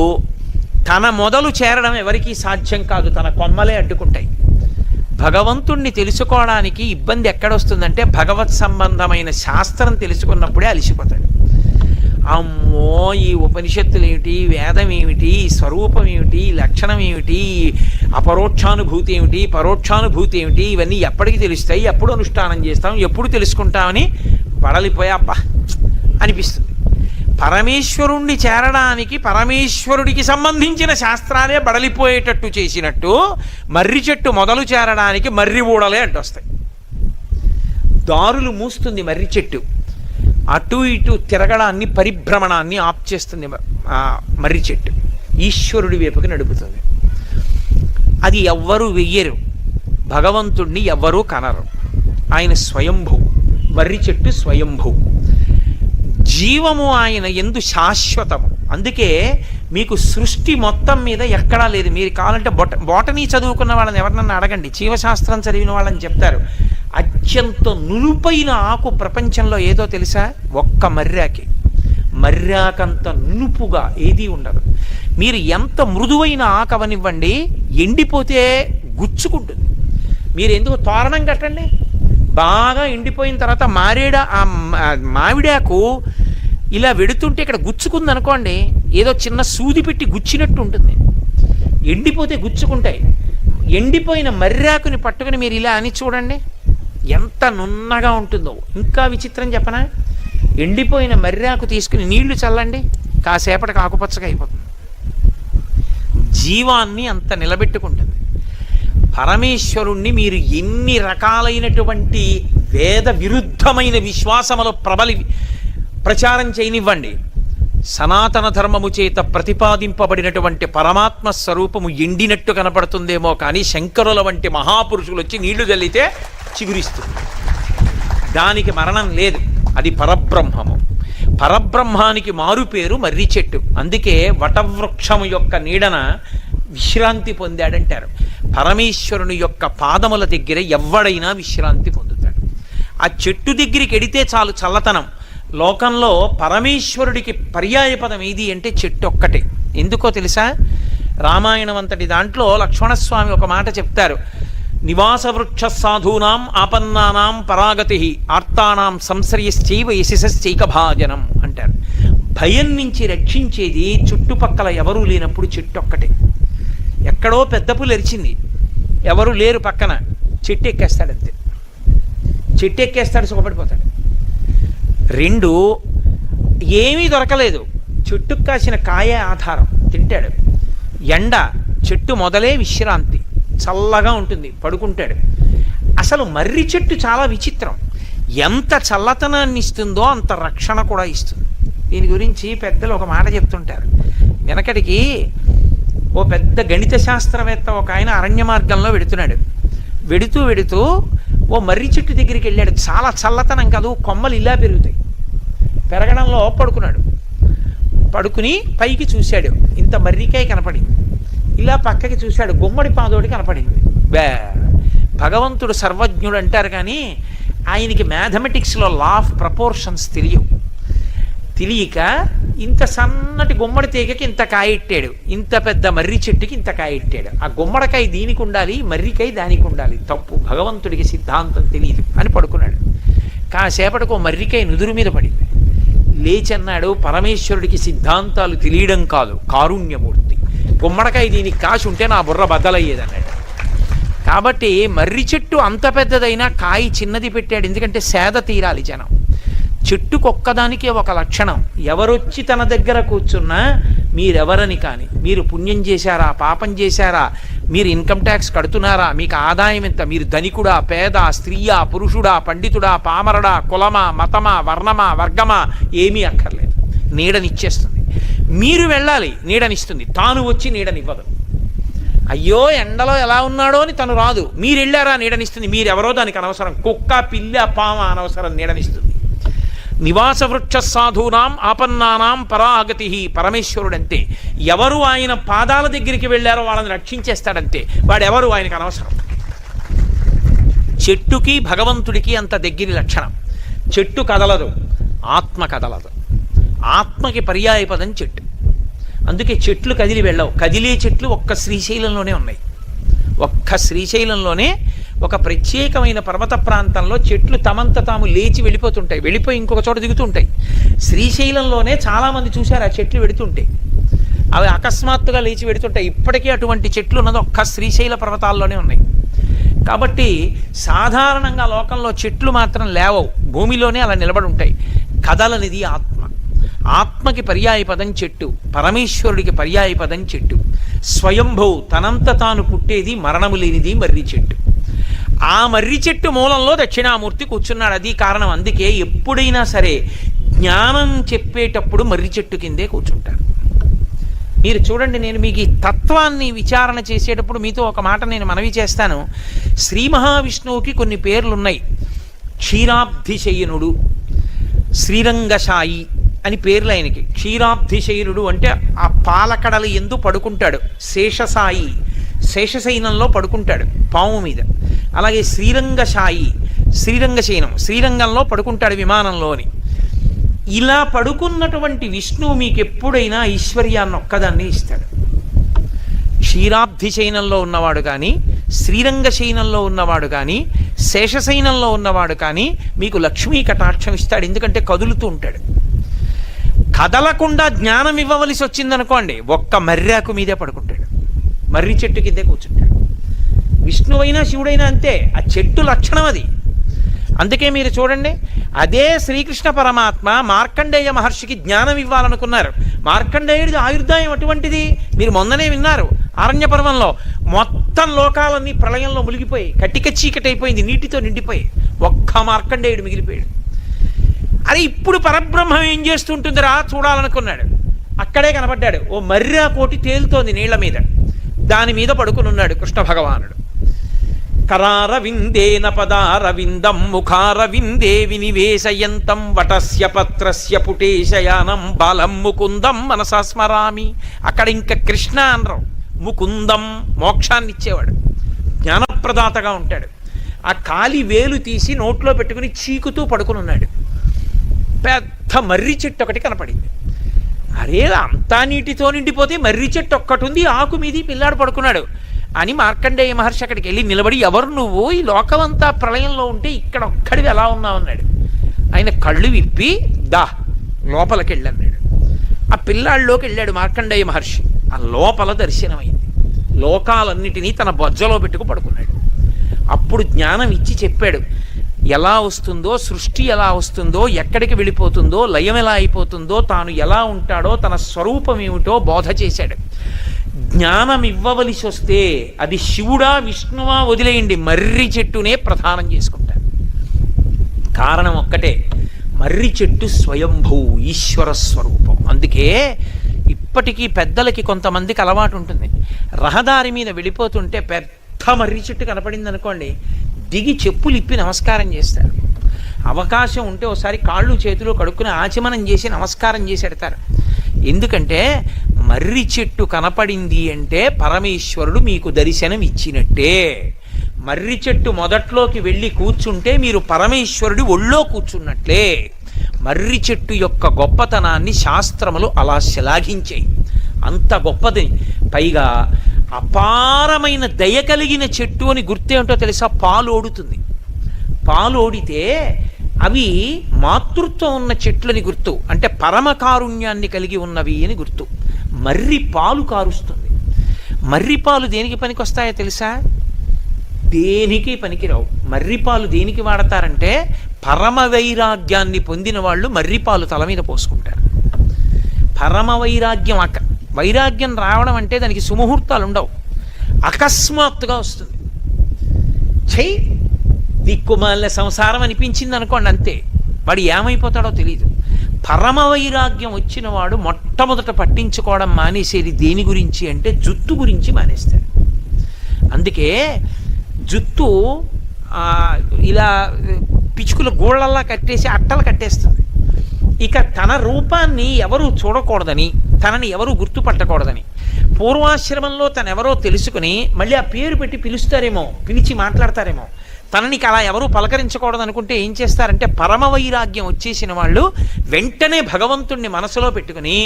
తన మొదలు చేరడం ఎవరికీ సాధ్యం కాదు, తన కొమ్మలే అడ్డుకుంటాయి. భగవంతుణ్ణి తెలుసుకోవడానికి ఇబ్బంది ఎక్కడొస్తుందంటే భగవత్ సంబంధమైన శాస్త్రం తెలుసుకున్నప్పుడే అలిసిపోతాడు. అమ్మో ఈ ఉపనిషత్తులు ఏమిటి, వేదం ఏమిటి, స్వరూపం ఏమిటి, లక్షణం ఏమిటి, అపరోక్షానుభూతి ఏమిటి, పరోక్షానుభూతి ఏమిటి, ఇవన్నీ ఎప్పటికి తెలుస్తాయి, ఎప్పుడు అనుష్ఠానం చేస్తాం, ఎప్పుడు తెలుసుకుంటామని బడలిపోయా అబ్బా అనిపిస్తుంది. పరమేశ్వరుణ్ణి చేరడానికి పరమేశ్వరుడికి సంబంధించిన శాస్త్రాలే బడలిపోయేటట్టు చేసినట్టు మర్రి చెట్టు మొదలు చేరడానికి మర్రి ఊడలే అడ్డొస్తాయి. దారులు మూస్తుంది మర్రి చెట్టు. అటు ఇటు తిరగడాన్ని, పరిభ్రమణాన్ని ఆప్ చేస్తుంది మర్రి చెట్టు. ఈశ్వరుడి వైపుకి నడుపుతుంది. అది ఎవ్వరూ వెయ్యరు, భగవంతుణ్ణి ఎవ్వరూ కనరు. ఆయన స్వయంభూ. మర్రి చెట్టు స్వయంభూ. జీవము ఆయన యందు శాశ్వతము. అందుకే మీకు సృష్టి మొత్తం మీద ఎక్కడా లేదు. మీరు కావాలంటే బోటనీ చదువుకున్న వాళ్ళని ఎవరినన్నా అడగండి, జీవశాస్త్రం చదివిన వాళ్ళని చెప్తారు. అత్యంత నునుపైన ఆకు ప్రపంచంలో ఏదో తెలుసా? ఒక్క మర్రాకి. మర్రాకంత నునుపుగా ఏదీ ఉండదు. మీరు ఎంత మృదువైన ఆకవనివ్వండి, ఎండిపోతే గుచ్చుకుంటుంది. మీరు ఎందుకు తోరణం కట్టండి, బాగా ఎండిపోయిన తర్వాత మామిడాకు ఇలా వెడుతుంటే ఇక్కడ గుచ్చుకుంది అనుకోండి, ఏదో చిన్న సూది పెట్టి గుచ్చినట్టు ఉంటుంది. ఎండిపోతే గుచ్చుకుంటాయి. ఎండిపోయిన మర్రాకుని పట్టుకుని మీరు ఇలా అని చూడండి, ఎంత నున్నగా ఉంటుందో. ఇంకా విచిత్రం చెప్పనా? ఎండిపోయిన మర్రాకు తీసుకుని నీళ్లు చల్లండి, కాసేపటికి ఆకుపచ్చగా అయిపోతుంది. జీవాన్ని అంత నిలబెట్టుకుంటుంది. పరమేశ్వరుణ్ణి మీరు ఎన్ని రకాలైనటువంటి వేద విరుద్ధమైన విశ్వాసములో ప్రచారం చేయనివ్వండి, సనాతన ధర్మము చేత ప్రతిపాదింపబడినటువంటి పరమాత్మ స్వరూపము ఎండినట్టు కనపడుతుందేమో కానీ శంకరుల వంటి మహాపురుషులు వచ్చి నీళ్లు జల్లితే చిగురిస్తుంది. దానికి మరణం లేదు, అది పరబ్రహ్మము. పరబ్రహ్మానికి మారు పేరు మర్రి చెట్టు. అందుకే వటవృక్షము యొక్క నీడన విశ్రాంతి పొందాడంటారు. పరమేశ్వరుని యొక్క పాదముల దగ్గర ఎవడైనా విశ్రాంతి పొందుతాడు. ఆ చెట్టు దగ్గరికి ఎడితే చాలు చల్లతనం. లోకంలో పరమేశ్వరుడికి పర్యాయపదం ఏది అంటే చెట్టు ఒక్కటే. ఎందుకో తెలుసా? రామాయణం అంతటి దాంట్లో లక్ష్మణస్వామి ఒక మాట చెప్తారు. నివాసవృక్ష సాధూనాం ఆపన్నానాం పరాగతి ఆర్తానాం సంశ్రయశ్చైవ యశశ్చైకభాజనం అంటారు. భయం నుంచి రక్షించేది చుట్టుపక్కల ఎవరూ లేనప్పుడు చెట్టు ఒక్కటే. ఎక్కడో పెద్ద పులి అరిచింది, ఎవరు లేరు పక్కన, చెట్టు ఎక్కేస్తాడు అంతే. చెట్టు ఎక్కేస్తాడు, సుఖపడిపోతాడు. రెండు, ఏమీ దొరకలేదు, చెట్టుకు కాసిన కాయే ఆధారం, తింటాడు. ఎండ, చెట్టు మొదలే విశ్రాంతి, చల్లగా ఉంటుంది, పడుకుంటాడు. అసలు మర్రి చెట్టు చాలా విచిత్రం. ఎంత చల్లతనాన్ని ఇస్తుందో అంత రక్షణ కూడా ఇస్తుంది. దీని గురించి పెద్దలు ఒక మాట చెప్తుంటారు. వెనకటికి ఓ పెద్ద గణిత శాస్త్రవేత్త ఒక ఆయన అరణ్య మార్గంలో వెడుతున్నాడు. వెడుతూ ఓ మర్రి చెట్టు దగ్గరికి వెళ్ళాడు. చాలా చల్లతనం కాదు, కొమ్మలు ఇలా పెరుగుతాయి. పెరగడంలో పడుకున్నాడు. పడుకుని పైకి చూశాడు, ఇంత మర్రికాయ కనపడింది. ఇలా పక్కకి చూశాడు, గుమ్మడి పాదోడి కనపడింది. భగవంతుడు సర్వజ్ఞుడు అంటారు, కానీ ఆయనకి మ్యాథమెటిక్స్లో లా ఆఫ్ ప్రపోర్షన్స్ తెలియక ఇంత సన్నటి గుమ్మడి తీగకి ఇంత కాయ ఇట్టాడు, ఇంత పెద్ద మర్రి చెట్టుకి ఇంత కాయ ఇట్టాడు. ఆ గుమ్మడికాయ దీనికి ఉండాలి, మర్రికాయ దానికి ఉండాలి. తప్పు, భగవంతుడికి సిద్ధాంతం తెలియదు అని పడుకున్నాడు. కాసేపటికి ఓ మర్రికాయ నుదురు మీద పడింది. లేచన్నాడు, పరమేశ్వరుడికి సిద్ధాంతాలు తెలియడం కాదు, కారుణ్యమూర్తి. గుమ్మడికాయ దీనికి కాసి ఉంటే నా బుర్ర బద్దలయ్యేది అన్నాడు. కాబట్టి మర్రి చెట్టు అంత పెద్దదైనా కాయ చిన్నది పెట్టాడు, ఎందుకంటే సేద తీరాలి జనం. చెట్టుకొక్కదానికే ఒక లక్షణం, ఎవరొచ్చి తన దగ్గర కూర్చున్నా మీరెవరని కానీ, మీరు పుణ్యం చేశారా, పాపం చేశారా, మీరు ఇన్కమ్ ట్యాక్స్ కడుతున్నారా, మీకు ఆదాయం ఎంత, మీరు ధనికుడా, పేద, స్త్రీయా, పురుషుడా, పండితుడా, పామరడా, కులమా, మతమా, వర్ణమా, వర్గమా, ఏమీ అక్కర్లేదు, నీడనిచ్చేస్తుంది. మీరు వెళ్ళాలి, నీడనిస్తుంది. తాను వచ్చి నీడనివ్వదు. అయ్యో ఎండలో ఎలా ఉన్నాడో అని తను రాదు, మీరు వెళ్ళారా నీడనిస్తుంది. మీరెవరో దానికి అనవసరం. కుక్క, పిల్ల, పామ అనవసరం, నీడనిస్తుంది. నివాస వృక్ష సాధూనాం ఆపన్నానాం పరాగతి. పరమేశ్వరుడంతే. ఎవరు ఆయన పాదాల దగ్గరికి వెళ్ళారో వాళ్ళని రక్షించేస్తాడంతే. వాడెవరు ఆయనకు అనవసరం. చెట్టుకి భగవంతుడికి అంత దగ్గరి లక్షణం. చెట్టు కదలదు, ఆత్మ కదలదు. ఆత్మకి పర్యాయపదం చెట్టు. అందుకే చెట్లు కదిలి వెళ్ళవు. కదిలే చెట్లు ఒక్క శ్రీశైలంలోనే ఉన్నాయి. ఒక్క శ్రీశైలంలోనే ఒక ప్రత్యేకమైన పర్వత ప్రాంతంలో చెట్లు తమంత తాము లేచి వెళ్ళిపోతుంటాయి, వెళ్ళిపోయి ఇంకొక చోట దిగుతుంటాయి. శ్రీశైలంలోనే చాలామంది చూశారు ఆ చెట్లు వెడుతుంటాయి. అవి అకస్మాత్తుగా లేచి వెడుతుంటాయి. ఇప్పటికీ అటువంటి చెట్లు ఉన్నది ఒక్క శ్రీశైల పర్వతాల్లోనే ఉన్నాయి. కాబట్టి సాధారణంగా లోకంలో చెట్లు మాత్రం లేవవు, భూమిలోనే అలా నిలబడి ఉంటాయి. కదలనిది ఆత్మ. ఆత్మకి పర్యాయపదం చెట్టు, పరమేశ్వరుడికి పర్యాయపదం చెట్టు. స్వయంభూ, తనంత తాను పుట్టేది, మరణము లేనిది మర్రి చెట్టు. ఆ మర్రి చెట్టు మూలంలో దక్షిణామూర్తి కూర్చున్నాడు. అది కారణం. అందుకే ఎప్పుడైనా సరే జ్ఞానం చెప్పేటప్పుడు మర్రి చెట్టు కిందే కూర్చుంటారు. మీరు చూడండి, నేను మీకు ఈ తత్వాన్ని విచారణ చేసేటప్పుడు మీతో ఒక మాట నేను మనవి చేస్తాను. శ్రీ మహావిష్ణువుకి కొన్ని పేర్లున్నాయి. క్షీరాబ్ధిశయనుడు, శ్రీరంగశాయి అని పేర్లు ఆయనకి. క్షీరాబ్ధిశయనుడు అంటే ఆ పాలకడలు ఎందు పడుకుంటాడు. శేషసాయి, శేషశయనంలో పడుకుంటాడు పాము మీద. అలాగే శ్రీరంగశాయి, శ్రీరంగశయనం, శ్రీరంగంలో పడుకుంటాడు విమానంలోని. ఇలా పడుకున్నటువంటి విష్ణువు మీకు ఎప్పుడైనా ఐశ్వర్యాన్ని ఒక్కదాన్ని ఇస్తాడు. క్షీరాబ్ధిశయనంలో ఉన్నవాడు కానీ, శ్రీరంగశయనంలో ఉన్నవాడు కానీ, శేషశయనంలో ఉన్నవాడు కానీ మీకు లక్ష్మీ కటాక్షం ఇస్తాడు. ఎందుకంటే కదులుతూ ఉంటాడు. కదలకుండా జ్ఞానం ఇవ్వవలసి వచ్చిందనుకోండి, ఒక్క మర్రాకు మీదే పడుకుంటాడు, మర్రి చెట్టు కిందే కూర్చుంటాడు. విష్ణువైనా శివుడైనా అంతే. ఆ చెట్టు లక్షణం అది. అందుకే మీరు చూడండి, అదే శ్రీకృష్ణ పరమాత్మ మార్కండేయ మహర్షికి జ్ఞానం ఇవ్వాలనుకున్నారు. మార్కండేయుడి ఆయుర్దాయం అటువంటిది. మీరు మొన్ననే విన్నారు, అరణ్య పర్వంలో మొత్తం లోకాలన్నీ ప్రళయంలో మునిగిపోయి కటిక చీకటైపోయింది, నీటితో నిండిపోయి ఒక్క మార్కండేయుడు మిగిలిపోయాడు. అరే ఇప్పుడు పరబ్రహ్మం ఏం చేస్తుంటుందిరా చూడాలనుకున్నాడు. అక్కడే కనపడ్డాడు. ఓ మర్రా కోటి తేలుతోంది నీళ్ల మీద, దాని మీద పడుకుని ఉన్నాడు కృష్ణ భగవానుడు. కరారవిందేన పదారవిందం ముఖారవిందే వినివేశయంతం వటస్య పత్రస్య పుటేశయానం బాలం ముకుందం మనసా స్మరామి. అక్కడ ఇంకా కృష్ణ అనరు, ముకుందం, మోక్షాన్ని ఇచ్చేవాడు, జ్ఞానప్రదాతగా ఉంటాడు. ఆ కాలి వేలు తీసి నోట్లో పెట్టుకుని చీకుతూ పడుకుని ఉన్నాడు. పెద్ద మర్రి చెట్టు ఒకటి కనపడింది. అరే అంతా నీటితో నిండిపోతే మర్రి చెట్టు ఒక్కటి ఉంది, ఆకు మీది పిల్లాడు పడుకున్నాడు. అని మార్కండేయ మహర్షి అక్కడికి వెళ్ళి నిలబడి, ఎవరు నువ్వు, ఈ లోకమంతా ప్రళయంలో ఉంటే ఇక్కడ ఒక్కడివి ఎలా ఉన్నావు అన్నాడు. ఆయన కళ్ళు విప్పి దా లోపలికి వెళ్ళన్నాడు. ఆ పిల్లాళ్ళలోకి వెళ్ళాడు మార్కండేయ మహర్షి. ఆ లోపల దర్శనమైంది. లోకాలన్నిటినీ తన బొజ్జలో పెట్టుకు పడుకున్నాడు. అప్పుడు జ్ఞానం ఇచ్చి చెప్పాడు, ఎలా వస్తుందో, సృష్టి ఎలా వస్తుందో, ఎక్కడికి వెళ్ళిపోతుందో, లయం ఎలా అయిపోతుందో, తాను ఎలా ఉంటాడో, తన స్వరూపం ఏమిటో బోధ చేశాడు. జ్ఞానం ఇవ్వవలసి వస్తే అది శివుడా విష్ణువా వదిలేయండి, మర్రి చెట్టునే ప్రధానం చేసుకుంటారు. కారణం ఒక్కటే, మర్రి చెట్టు స్వయంభూ ఈశ్వర స్వరూపం. అందుకే ఇప్పటికీ పెద్దలకి కొంతమందికి అలవాటు ఉంటుంది, రహదారి మీద వెళ్ళిపోతుంటే పెద్ద మర్రి చెట్టు కనపడింది అనుకోండి, దిగి చెప్పులు ఇప్పి నమస్కారం చేస్తారు. అవకాశం ఉంటే ఒకసారి కాళ్ళు చేతులు కడుక్కుని ఆచమనం చేసి నమస్కారం చేసి పెడతారు. ఎందుకంటే మర్రి చెట్టు కనపడింది అంటే పరమేశ్వరుడు మీకు దర్శనం ఇచ్చినట్టే. మర్రి చెట్టు మొదట్లోకి వెళ్ళి కూర్చుంటే మీరు పరమేశ్వరుడి ఒళ్ళో కూర్చున్నట్లే. మర్రి చెట్టు యొక్క గొప్పతనాన్ని శాస్త్రములు అలా శ్లాఘించాయి. అంత గొప్పది. పైగా అపారమైన దయ కలిగిన చెట్టు అని గుర్తేమిటో తెలుసా? పాలు ఓడుతుంది. పాలు ఓడితే అవి మాతృత్వం ఉన్న చెట్లని గుర్తు, అంటే పరమ కారుణ్యాన్ని కలిగి ఉన్నవి అని గుర్తు. మర్రి పాలు కారుస్తుంది. మర్రి పాలు దేనికి పనికొస్తాయో తెలుసా? దేనికి పనికిరావు. మర్రిపాలు దేనికి వాడతారంటే పరమ వైరాగ్యాన్ని పొందిన వాళ్ళు మర్రిపాలు తల మీద పోసుకుంటారు. పరమ వైరాగ్యం, వైరాగ్యం రావడం అంటే దానికి సుముహూర్తాలు ఉండవు, అకస్మాత్తుగా వస్తుంది. చెయ్యి దిక్కుమాల సంసారం అనిపించింది అనుకోండి, అంతే, వాడు ఏమైపోతాడో తెలియదు. పరమ వైరాగ్యం వచ్చిన వాడు మొట్టమొదట పట్టించుకోవడం మానేసేది దేని గురించి అంటే జుత్తు గురించి మానేస్తాడు. అందుకే జుత్తు ఇలా పిచ్చుకుల గోళ్ళల్లా కట్టేసి అట్టలు కట్టేస్తుంది. ఇక తన రూపాన్ని ఎవరు చూడకూడదని, తనని ఎవరు గుర్తుపట్టకూడదని, పూర్వాశ్రమంలో తనెవరో తెలుసుకుని మళ్ళీ ఆ పేరు పెట్టి పిలుస్తారేమో, పిలిచి మాట్లాడతారేమో, తననికి అలా ఎవరూ పలకరించకూడదు అనుకుంటే ఏం చేస్తారంటే పరమ వైరాగ్యం వచ్చేసిన వాళ్ళు వెంటనే భగవంతుణ్ణి మనసులో పెట్టుకుని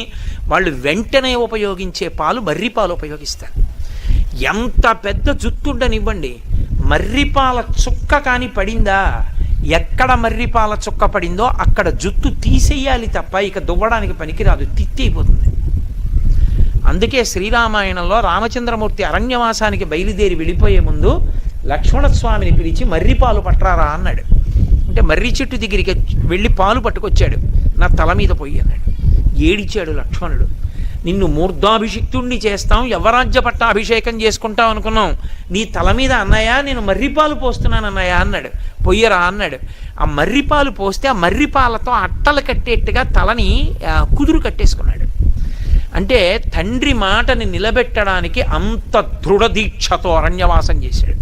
వాళ్ళు వెంటనే ఉపయోగించే పాలు మర్రిపాలు ఉపయోగిస్తారు. ఎంత పెద్ద జుత్తుండనివ్వండి, మర్రిపాల చుక్క కానీ పడిందా, ఎక్కడ మర్రిపాల చుక్క పడిందో అక్కడ జుత్తు తీసేయాలి తప్ప ఇక దువ్వడానికి పనికిరాదు, తిత్తి అయిపోతుంది. అందుకే శ్రీరామాయణంలో రామచంద్రమూర్తి అరణ్యవాసానికి బయలుదేరి వెళ్ళిపోయే ముందు లక్ష్మణస్వామిని పిలిచి మర్రిపాలు పట్టరారా అన్నాడు. అంటే మర్రి చెట్టు దగ్గరికి వెళ్ళి పాలు పట్టుకొచ్చాడు. నా తల మీద పోయి అన్నాడు. ఏడిచాడు లక్ష్మణుడు. నిన్ను మూర్ధాభిషిక్తుణ్ణి చేస్తాం, యవరాజ్య పట్టాభిషేకం చేసుకుంటాం అనుకున్నాం, నీ తల మీద అన్నయ్య నేను మర్రిపాలు పోస్తున్నాను అన్నయ్య అన్నాడు. పొయ్యరా అన్నాడు. ఆ మర్రిపాలు పోస్తే ఆ మర్రిపాలతో అట్టలు కట్టేట్టుగా తలని కుదురు కట్టేసుకున్నాడు. అంటే తండ్రి మాటని నిలబెట్టడానికి అంత దృఢదీక్షతో అరణ్యవాసం చేశాడు.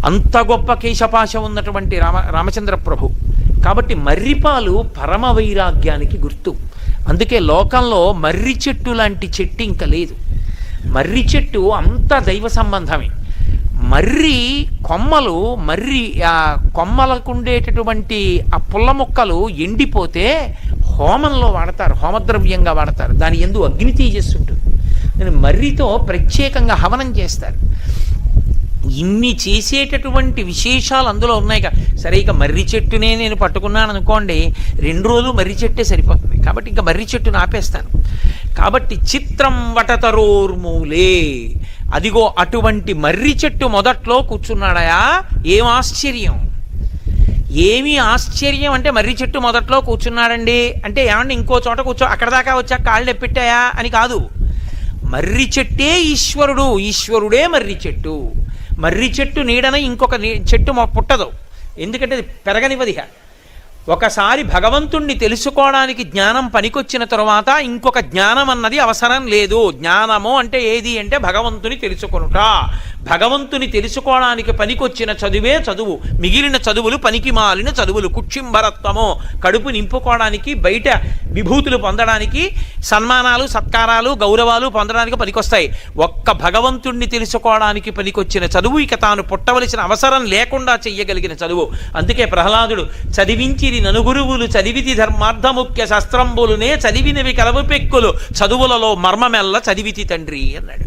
అంత గొప్ప కేశపాశ ఉన్నటువంటి రామచంద్ర ప్రభు. కాబట్టి మర్రిపాలు పరమ వైరాగ్యానికి గుర్తు. అందుకే లోకంలో మర్రి చెట్టు లాంటి చెట్టు ఇంకా లేదు. మర్రి చెట్టు అంత దైవ సంబంధమే. మర్రి కొమ్మలు, మర్రి కొమ్మలకు ఉండేటటువంటి ఆ పుల్ల మొక్కలు ఎండిపోతే హోమంలో వాడతారు, హోమద్రవ్యంగా వాడతారు. దాని యందు అగ్ని తేజస్సుంటుంది. నేను మర్రితో ప్రత్యేకంగా హవనం చేస్తారు. ఇన్ని చేసేటటువంటి విశేషాలు అందులో ఉన్నాయి. సరే, ఇక మర్రి చెట్టునే నేను పట్టుకున్నాను అనుకోండి, 2 రోజులు మర్రి చెట్టే సరిపోతుంది. కాబట్టి ఇంకా మర్రి చెట్టును ఆపేస్తాను. కాబట్టి చిత్రం వటతరోర్మూలే, అదిగో అటువంటి మర్రి చెట్టు మొదట్లో కూర్చున్నాడయా, ఏం ఆశ్చర్యం, ఏమీ ఆశ్చర్యం అంటే మర్రి చెట్టు మొదట్లో కూర్చున్నాడండి అంటే ఏమంటే ఇంకో చోట కూర్చో, అక్కడ దాకా వచ్చాక కాళ్ళు ఎప్పెట్టాయా అని కాదు. మర్రి చెట్టే ఈశ్వరుడు, ఈశ్వరుడే మర్రి చెట్టు. మర్రి చెట్టు నీడన ఇంకొక చెట్టు పుట్టదు, ఎందుకంటే అది పెరగనివదిహ. ఒకసారి భగవంతుణ్ణి తెలుసుకోవడానికి జ్ఞానం పనికొచ్చిన తరువాత ఇంకొక జ్ఞానం అన్నది అవసరం లేదు. జ్ఞానము అంటే ఏది అంటే భగవంతుని తెలుసుకొనుట. భగవంతుని తెలుసుకోవడానికి పనికొచ్చిన చదువే చదువు, మిగిలిన చదువులు పనికి మాలిన చదువులు. కుక్షింభరత్వము, కడుపు నింపుకోవడానికి, బయట విభూతులు పొందడానికి, సన్మానాలు సత్కారాలు గౌరవాలు పొందడానికి పనికొస్తాయి. ఒక్క భగవంతుణ్ణి తెలుసుకోవడానికి పనికొచ్చిన చదువు, ఇక తాను పుట్టవలసిన అవసరం లేకుండా చెయ్యగలిగిన చదువు. అందుకే ప్రహ్లాదుడు చదివించిరి ననుగురువులు చదివితి ధర్మార్థముఖ్య శస్త్రంబులునే చదివినవి కలవు పెక్కులు చదువులలో మర్మమెల్ల చదివితి తండ్రి అన్నాడు.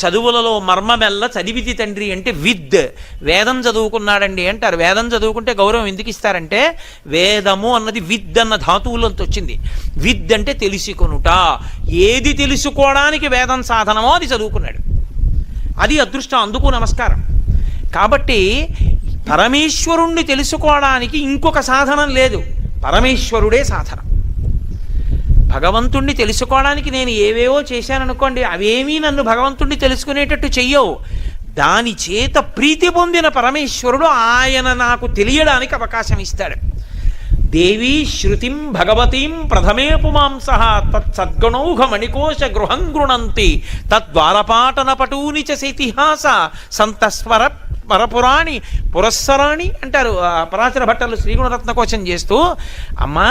చదువులలో మర్మమెల్ల చదివితి తండ్రి అంటే విద్, వేదం చదువుకున్నాడండి అంటారు. వేదం చదువుకుంటే గౌరవం ఎందుకు ఇస్తారంటే వేదము అన్నది విద్ అన్న ధాతువులంత వచ్చింది. విద్ అంటే తెలుసుకొనుట. ఏది తెలుసుకోవడానికి వేదం సాధనమో అది చదువుకున్నాడు. అది అదృష్టం, అందుకు నమస్కారం. కాబట్టి పరమేశ్వరుణ్ణి తెలుసుకోవడానికి ఇంకొక సాధనం లేదు, పరమేశ్వరుడే సాధనం. భగవంతుణ్ణి తెలుసుకోవడానికి నేను ఏవేవో చేశాననుకోండి, అవేమీ నన్ను భగవంతుణ్ణి తెలుసుకునేటట్టు చెయ్యవు. దాని చేత ప్రీతి పొందిన పరమేశ్వరుడు ఆయన నాకు తెలియడానికి అవకాశం ఇస్తాడు. దేవీ శృతిం భగవతీం ప్రథమే పుమాంసః తత్సద్గుణౌఘ మణికోశ గృహం గృణంతి తద్వారపాటన పటూని చ ఇతిహాస సంతస్వర పరపురాణి పురస్సరాణి అంటారు పరాశర భట్టలు శ్రీగుణరత్న కోశం చేస్తూ. అమ్మా,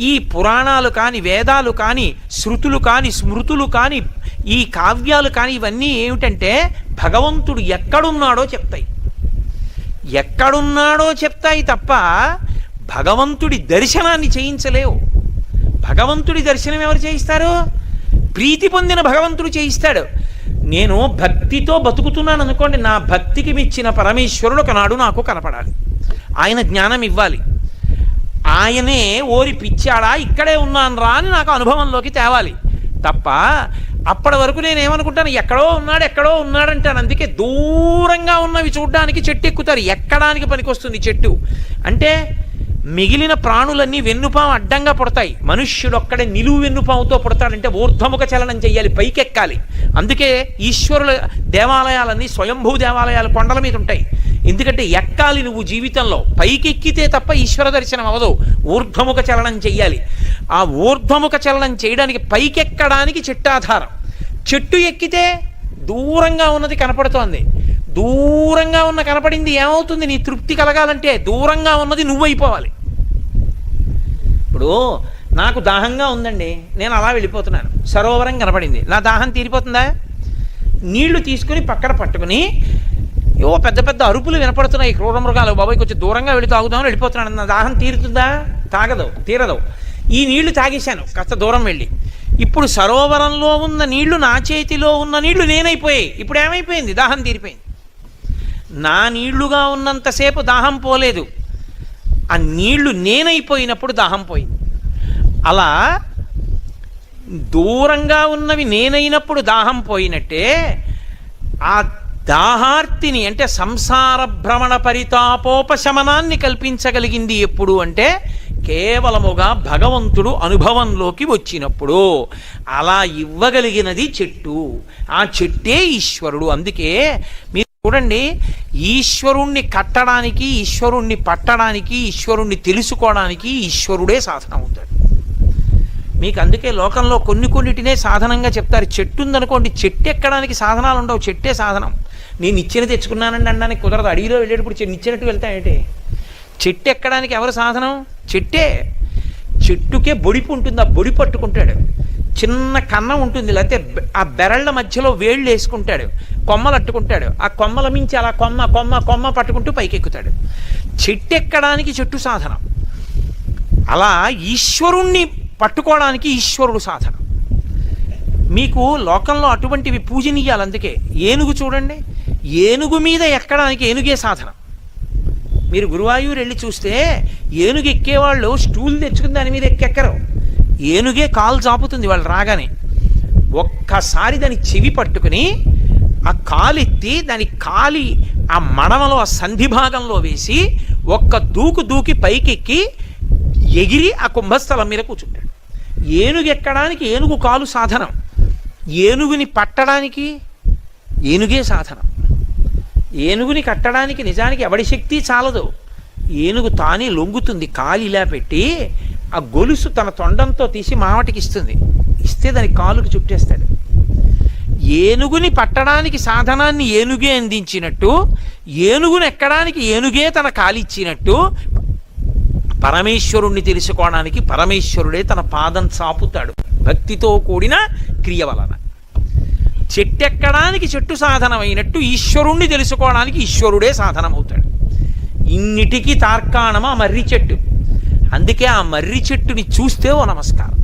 ఈ పురాణాలు కానీ, వేదాలు కానీ, శృతులు కానీ, స్మృతులు కానీ, ఈ కావ్యాలు కానీ, ఇవన్నీ ఏమిటంటే భగవంతుడు ఎక్కడున్నాడో చెప్తాయి. ఎక్కడున్నాడో చెప్తాయి తప్ప భగవంతుడి దర్శనాన్ని చేయించలేవు. భగవంతుడి దర్శనం ఎవరు చేయిస్తారు? ప్రీతి పొందిన భగవంతుడు చేయిస్తాడు. నేను భక్తితో బతుకుతున్నాను అనుకోండి, నా భక్తికి మెచ్చిన పరమేశ్వరుడు ఒకనాడు నాకు కనపడాలి, ఆయన జ్ఞానం ఇవ్వాలి. ఆయనే ఓరి పిచ్చాడా ఇక్కడే ఉన్నాను రా అని నాకు అనుభవంలోకి తేవాలి తప్ప అప్పటి వరకు నేనేమనుకుంటాను, ఎక్కడో ఉన్నాడంటాను. అందుకే దూరంగా ఉన్నవి చూడ్డానికి చెట్టు ఎక్కుతారు. ఎక్కడానికి పనికొస్తుంది చెట్టు అంటే? మిగిలిన ప్రాణులన్నీ వెన్నుపాము అడ్డంగా పుడతాయి, మనుష్యుడు ఒక్కడే నిలువు వెన్నుపాముతో పుడతాడంటే ఊర్ధ్వముఖ చలనం చెయ్యాలి, పైకెక్కాలి. అందుకే ఈశ్వరుల దేవాలయాలన్నీ స్వయంభూ దేవాలయాలు కొండల మీద ఉంటాయి. ఎందుకంటే ఎక్కాలి నువ్వు జీవితంలో, పైకెక్కితే తప్ప ఈశ్వర దర్శనం అవదు, ఊర్ధ్వముఖ చలనం చెయ్యాలి. ఆ ఊర్ధ్వముఖ చలనం చేయడానికి పైకెక్కడానికి చెట్టు ఆధారం. చెట్టు ఎక్కితే దూరంగా ఉన్నది కనపడుతోంది, దూరంగా ఉన్న కనపడింది ఏమవుతుంది? నీ తృప్తి కలగాలంటే దూరంగా ఉన్నది నువ్వైపోవాలి. ఇప్పుడు నాకు దాహంగా ఉందండి, నేను అలా వెళ్ళిపోతున్నాను, సరోవరం కనపడింది, నా దాహం తీరిపోతుందా? నీళ్లు తీసుకుని పక్కన పట్టుకుని పెద్ద పెద్ద అరుపులు వినపడుతున్నాయి, క్రూర మృగాలు, బాబాయ్ కొంచెం దూరంగా వెళ్ళి తాగుదామని వెళ్ళిపోతున్నాను, నా దాహం తీరుతుందా? తీరదు. ఈ నీళ్లు తాగేశాను కాస్త దూరం వెళ్ళి. ఇప్పుడు సరోవరంలో ఉన్న నీళ్లు నా చేతిలో ఉన్న నీళ్లు నేనైపోయాయి. ఇప్పుడు ఏమైపోయింది? దాహం తీరిపోయింది. నా నీళ్లుగా ఉన్నంతసేపు దాహం పోలేదు, ఆ నీళ్లు నేనైపోయినప్పుడు దాహం పోయింది. అలా దూరంగా ఉన్నవి నేనైనప్పుడు దాహం పోయినట్టే ఆ దాహార్తిని అంటే సంసార భ్రమణ పరితాపోపశమనాన్ని కల్పించగలిగింది ఎప్పుడు అంటే కేవలముగా భగవంతుడు అనుభవంలోకి వచ్చినప్పుడు. అలా ఇవ్వగలిగినది చెట్టు, ఆ చెట్టే ఈశ్వరుడు. అందుకే మీరు చూడండి, ఈశ్వరుణ్ణి కట్టడానికి, ఈశ్వరుణ్ణి పట్టడానికి, ఈశ్వరుణ్ణి తెలుసుకోవడానికి ఈశ్వరుడే సాధనం అవుతాడు మీకు. అందుకే లోకంలో కొన్నిటినే సాధనంగా చెప్తారు. చెట్టు ఉందనుకోండి, చెట్టు ఎక్కడానికి సాధనాలు ఉండవు, చెట్టే సాధనం. నేను ఇచ్చిన తెచ్చుకున్నానండి అనడానికి కుదరదు. అడవిలో వెళ్ళేటప్పుడు నిచ్చినట్టు వెళ్తాయంటే చెట్టు ఎక్కడానికి ఎవరు సాధనం? చెట్టే. చెట్టుకే బొడిపు ఉంటుంది, ఆ బొడి పట్టుకుంటాడు. చిన్న కన్నం ఉంటుంది, లేకపోతే ఆ బెరళ్ళ మధ్యలో వేళ్ళు వేసుకుంటాడు, కొమ్మలు అట్టుకుంటాడు. ఆ కొమ్మల మించి అలా కొమ్మ కొమ్మ కొమ్మ పట్టుకుంటూ పైకెక్కుతాడు. చెట్టు ఎక్కడానికి చెట్టు సాధనం. అలా ఈశ్వరుణ్ణి పట్టుకోవడానికి ఈశ్వరుడు సాధనం. మీకు లోకంలో అటువంటివి పూజనీయాలు. అందుకే ఏనుగు చూడండి, ఏనుగు మీద ఎక్కడానికి ఏనుగే సాధనం. మీరు గురువాయూరు వెళ్ళి చూస్తే ఏనుగు ఎక్కేవాళ్ళు స్టూల్ తెచ్చుకుని దాని మీద ఎక్కెక్కరు, ఏనుగే కాలు చాపుతుంది వాళ్ళు రాగానే. ఒక్కసారి దాని చెవి పట్టుకుని ఆ కాలెత్తి దాని కాలి ఆ మడమలో ఆ సంధి భాగంలో వేసి ఒక్క దూకి పైకెక్కి ఎగిరి ఆ కుంభస్థలం మీద కూర్చుంటాడు. ఏనుగు ఎక్కడానికి ఏనుగు కాలు సాధనం, ఏనుగుని పట్టడానికి ఏనుగే సాధనం. ఏనుగుని కట్టడానికి నిజానికి ఎవడి శక్తి చాలదు, ఏనుగు తానే లొంగుతుంది. కాలు ఇలా పెట్టి ఆ గొలుసు తన తొండంతో తీసి మావటికి ఇస్తే దాని కాలుకి చుట్టేస్తాడు. ఏనుగుని పట్టడానికి సాధనాన్ని ఏనుగే అందించినట్టు, ఏనుగుని ఎక్కడానికి ఏనుగే తన కాలిచ్చినట్టు, పరమేశ్వరుణ్ణి తెలుసుకోవడానికి పరమేశ్వరుడే తన పాదం చాపుతాడు భక్తితో కూడిన క్రియ వలన. చెట్టెక్కడానికి చెట్టు సాధనమైనట్టు ఈశ్వరుణ్ణి తెలుసుకోవడానికి ఈశ్వరుడే సాధనమవుతాడు. ఇన్నిటికీ తార్కాణం ఆ మర్రి చెట్టు. అందుకే ఆ మర్రి చెట్టుని చూస్తే ఓ నమస్కారం.